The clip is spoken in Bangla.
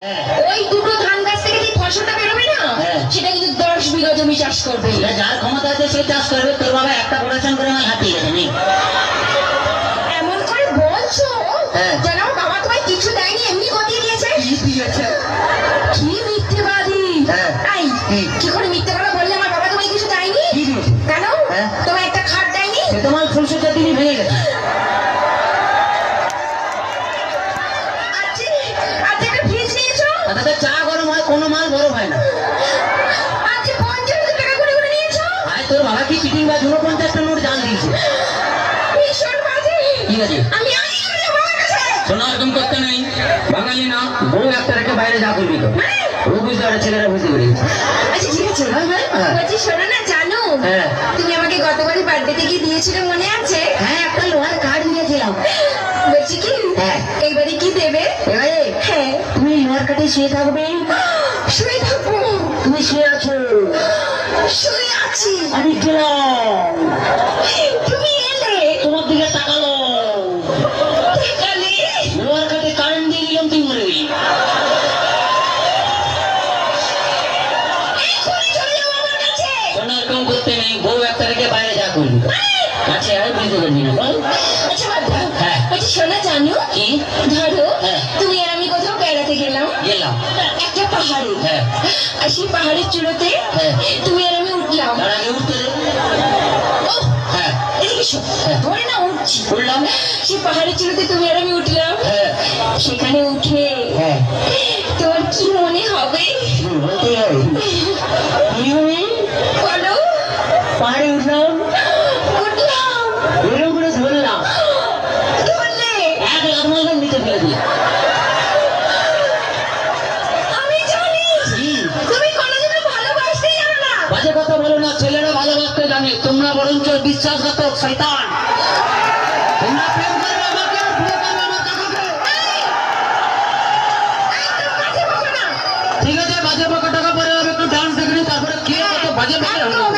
ওই দুটো ধান গাছ থেকে যে ফসলটা বেরোবে না সেটা কিন্তু 10 বিঘা জমি চাষ করবে। যার ক্ষমতা আছে সে চাষ করবে। তোর বাবা একটা প্রোডাকশন করে আমার হাতিয়ে গেছে নেই। এমন করে বলছো যেন বাবা তোমায় কিছু দেয়নি, এমনি গতিয়ে দিয়েছে। কি মিথ্যেবাদী! কি করে মিথ্যে কথা বললে? আমার বাবা তোমায় কিছু দেয়নি কেন? তোমায় একটা খাট দেয়নি? তোমার ফুলসজ্জার দিনই ভেঙে গেছে। চা গরম হয়, কোনো মাল গরম হয় না। আচ্ছা 50,000 টাকা করে করে নিয়েছো? তোর বাবা কি চিটিং বা 49টা নোট জাল দিয়েছে। ভীষণ বাজে। ঠিক আছে, আমি আজই করে যাবো আমার কাছে। শোনা এরকম করতে নেই। বাঙালি না, বউ একটা রেখে বাইরে যা করবি তো। ও বুঝতে পারে, ছেলেরা বুঝতে পেরে। আচ্ছা ঠিক আছে, বলছি শোনো না, জানো তুমি আমাকে গতবারই বার্থডেতে কি দিয়েছিলে মনে আছে? হ্যাঁ, একটা লোহার কার্ড দিয়েছিলাম। বলছি কি এইবারে কি দেবে? এবারে তুমি লোহার কার্ডে শুয়ে থাকবে। শুয়ে থাকবো? তুমি শুয়ে আছো? শুয়ে আছি। আমি গেলাম, তুমি এলে, তোমার দিকে তাকালো, তাকালে লোহার কার্ডে কারেন্ট দিয়ে দিলাম, তুই মরে গেলি। এখনই চলে যাবো আমার কাছে। শোনা এরকম করতে নেই। বউ একটা রেখে বাইরে যা করবি। আচ্ছা, আর বুঝতে পারবি না বল। আচ্ছা বলছি শোনা, জানো কি? ধরো তুমি আর আমি কোথাও বেড়াতে গেলাম একটা পাহাড়ে। আর সেই পাহাড়ের চূড়োতে তুমি আর আমি উঠলাম। তার আগে উঠতে দে। ধরে না উঠছি, উঠলাম। সেই পাহাড়ের চূড়োতে তুমি আর আমি উঠলাম। সেখানে উঠে তোমার কি মনে হবে? বলতেই হবে। বলো। পাহাড়ে উঠলাম, এরকম করে ধরলাম, ধরলে 1 লাখ মালটাম নিচে ফেলে দিই। আমি জানি তুমি কোনোদিনও ভালোবাসতেই জানো না। বাজে কথা বলো না, ছেলেরা ভালোবাসতে জানে, তোমরা বরঞ্চ বিশ্বাসঘাতক শয়তান। তোমরা প্রেম করবে আমাকে, বিয়ে করবে আমার টাকাকে। একদম বাজে বকো না। ঠিক আছে, বাজে বকা টাকা পরে হবে, একটু ডান্স দেখে নিই, তারপরে কে কত বাজে বকে।